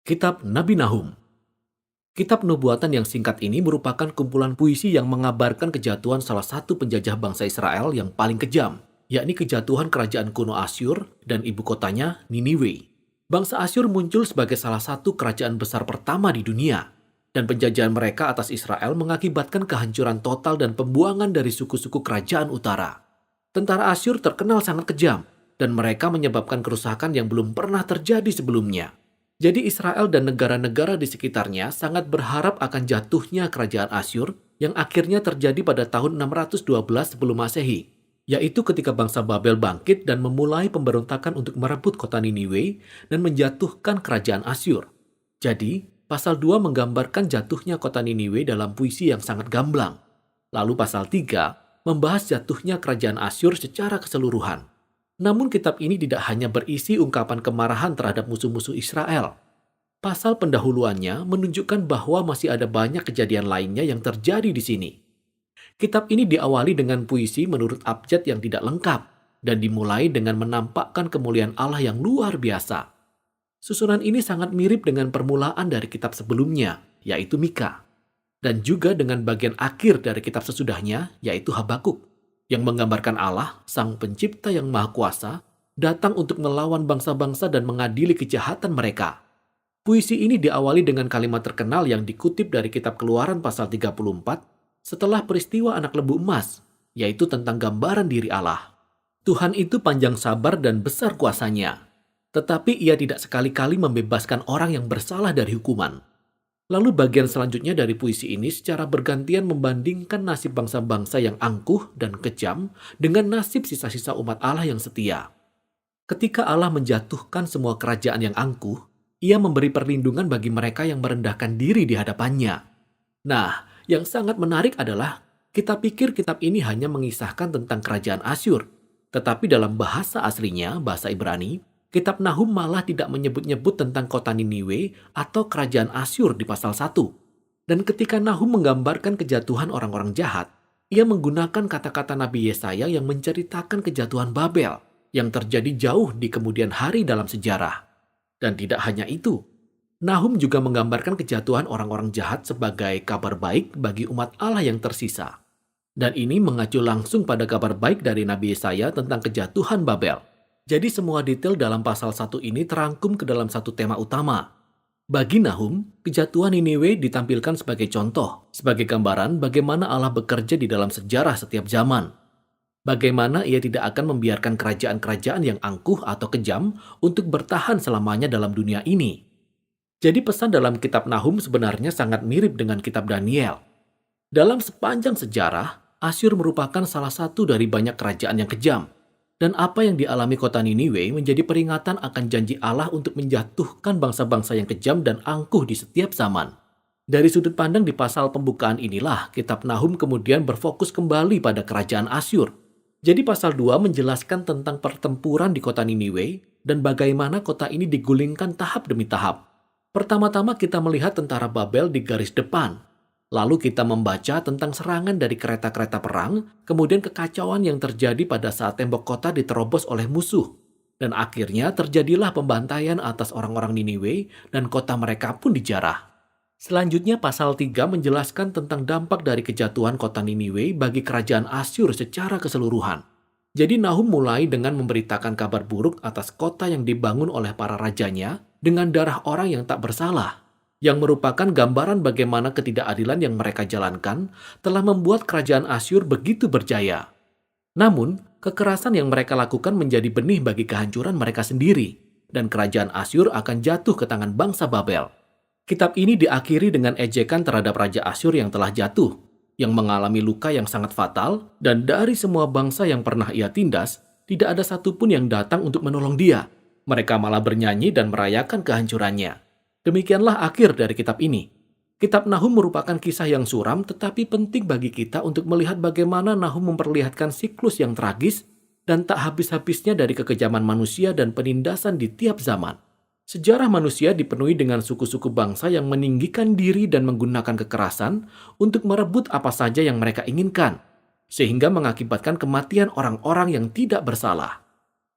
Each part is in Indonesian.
Kitab Nabi Nahum. Kitab nubuatan yang singkat ini merupakan kumpulan puisi yang mengabarkan kejatuhan salah satu penjajah bangsa Israel yang paling kejam, yakni kejatuhan kerajaan kuno Asyur dan ibu kotanya Niniwe. Bangsa Asyur muncul sebagai salah satu kerajaan besar pertama di dunia, dan penjajahan mereka atas Israel mengakibatkan kehancuran total dan pembuangan dari suku-suku kerajaan utara. Tentara Asyur terkenal sangat kejam, dan mereka menyebabkan kerusakan yang belum pernah terjadi sebelumnya. Jadi Israel dan negara-negara di sekitarnya sangat berharap akan jatuhnya kerajaan Asyur yang akhirnya terjadi pada tahun 612 sebelum Masehi, yaitu ketika bangsa Babel bangkit dan memulai pemberontakan untuk merebut kota Niniwe dan menjatuhkan kerajaan Asyur. Jadi, pasal 2 menggambarkan jatuhnya kota Niniwe dalam puisi yang sangat gamblang. Lalu pasal 3 membahas jatuhnya kerajaan Asyur secara keseluruhan. Namun kitab ini tidak hanya berisi ungkapan kemarahan terhadap musuh-musuh Israel. Pasal pendahuluannya menunjukkan bahwa masih ada banyak kejadian lainnya yang terjadi di sini. Kitab ini diawali dengan puisi menurut abjad yang tidak lengkap dan dimulai dengan menampakkan kemuliaan Allah yang luar biasa. Susunan ini sangat mirip dengan permulaan dari kitab sebelumnya, yaitu Mika, dan juga dengan bagian akhir dari kitab sesudahnya, yaitu Habakuk, yang menggambarkan Allah, Sang Pencipta yang Maha Kuasa, datang untuk melawan bangsa-bangsa dan mengadili kejahatan mereka. Puisi ini diawali dengan kalimat terkenal yang dikutip dari kitab Keluaran pasal 34 setelah peristiwa anak lembu emas, yaitu tentang gambaran diri Allah. Tuhan itu panjang sabar dan besar kuasanya, tetapi ia tidak sekali-kali membebaskan orang yang bersalah dari hukuman. Lalu bagian selanjutnya dari puisi ini secara bergantian membandingkan nasib bangsa-bangsa yang angkuh dan kejam dengan nasib sisa-sisa umat Allah yang setia. Ketika Allah menjatuhkan semua kerajaan yang angkuh, ia memberi perlindungan bagi mereka yang merendahkan diri di hadapannya. Nah, yang sangat menarik adalah kita pikir kitab ini hanya mengisahkan tentang kerajaan Asyur, tetapi dalam bahasa aslinya, bahasa Ibrani, Kitab Nahum malah tidak menyebut-nyebut tentang kota Niniwe atau kerajaan Asyur di pasal 1. Dan ketika Nahum menggambarkan kejatuhan orang-orang jahat, ia menggunakan kata-kata Nabi Yesaya yang menceritakan kejatuhan Babel yang terjadi jauh di kemudian hari dalam sejarah. Dan tidak hanya itu, Nahum juga menggambarkan kejatuhan orang-orang jahat sebagai kabar baik bagi umat Allah yang tersisa. Dan ini mengacu langsung pada kabar baik dari Nabi Yesaya tentang kejatuhan Babel. Jadi semua detail dalam pasal 1 ini terangkum ke dalam satu tema utama. Bagi Nahum, kejatuhan Niniwe ditampilkan sebagai contoh, sebagai gambaran bagaimana Allah bekerja di dalam sejarah setiap zaman. Bagaimana ia tidak akan membiarkan kerajaan-kerajaan yang angkuh atau kejam untuk bertahan selamanya dalam dunia ini. Jadi pesan dalam kitab Nahum sebenarnya sangat mirip dengan kitab Daniel. Dalam sepanjang sejarah, Asyur merupakan salah satu dari banyak kerajaan yang kejam. Dan apa yang dialami kota Niniwe menjadi peringatan akan janji Allah untuk menjatuhkan bangsa-bangsa yang kejam dan angkuh di setiap zaman. Dari sudut pandang di pasal pembukaan inilah, kitab Nahum kemudian berfokus kembali pada kerajaan Asyur. Jadi pasal 2 menjelaskan tentang pertempuran di kota Niniwe dan bagaimana kota ini digulingkan tahap demi tahap. Pertama-tama kita melihat tentara Babel di garis depan. Lalu kita membaca tentang serangan dari kereta-kereta perang, kemudian kekacauan yang terjadi pada saat tembok kota diterobos oleh musuh. Dan akhirnya terjadilah pembantaian atas orang-orang Niniwe dan kota mereka pun dijarah. Selanjutnya pasal 3 menjelaskan tentang dampak dari kejatuhan kota Niniwe bagi kerajaan Asyur secara keseluruhan. Jadi Nahum mulai dengan memberitakan kabar buruk atas kota yang dibangun oleh para rajanya dengan darah orang yang tak bersalah, yang merupakan gambaran bagaimana ketidakadilan yang mereka jalankan telah membuat kerajaan Asyur begitu berjaya. Namun, kekerasan yang mereka lakukan menjadi benih bagi kehancuran mereka sendiri, dan kerajaan Asyur akan jatuh ke tangan bangsa Babel. Kitab ini diakhiri dengan ejekan terhadap Raja Asyur yang telah jatuh, yang mengalami luka yang sangat fatal, dan dari semua bangsa yang pernah ia tindas, tidak ada satupun yang datang untuk menolong dia. Mereka malah bernyanyi dan merayakan kehancurannya. Demikianlah akhir dari kitab ini. Kitab Nahum merupakan kisah yang suram tetapi penting bagi kita untuk melihat bagaimana Nahum memperlihatkan siklus yang tragis dan tak habis-habisnya dari kekejaman manusia dan penindasan di tiap zaman. Sejarah manusia dipenuhi dengan suku-suku bangsa yang meninggikan diri dan menggunakan kekerasan untuk merebut apa saja yang mereka inginkan, sehingga mengakibatkan kematian orang-orang yang tidak bersalah.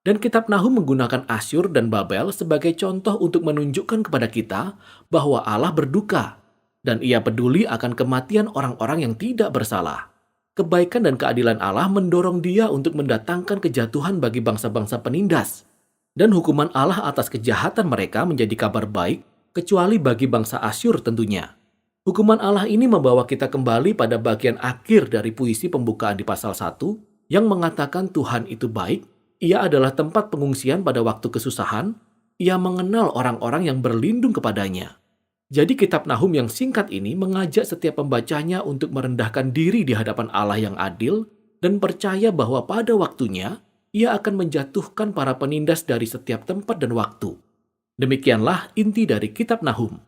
Dan kitab Nahum menggunakan Asyur dan Babel sebagai contoh untuk menunjukkan kepada kita bahwa Allah berduka dan Ia peduli akan kematian orang-orang yang tidak bersalah. Kebaikan dan keadilan Allah mendorong Dia untuk mendatangkan kejatuhan bagi bangsa-bangsa penindas. Dan hukuman Allah atas kejahatan mereka menjadi kabar baik, kecuali bagi bangsa Asyur tentunya. Hukuman Allah ini membawa kita kembali pada bagian akhir dari puisi pembukaan di pasal 1 yang mengatakan Tuhan itu baik. Ia adalah tempat pengungsian pada waktu kesusahan. Ia mengenal orang-orang yang berlindung kepadanya. Jadi kitab Nahum yang singkat ini mengajak setiap pembacanya untuk merendahkan diri di hadapan Allah yang adil dan percaya bahwa pada waktunya Ia akan menjatuhkan para penindas dari setiap tempat dan waktu. Demikianlah inti dari kitab Nahum.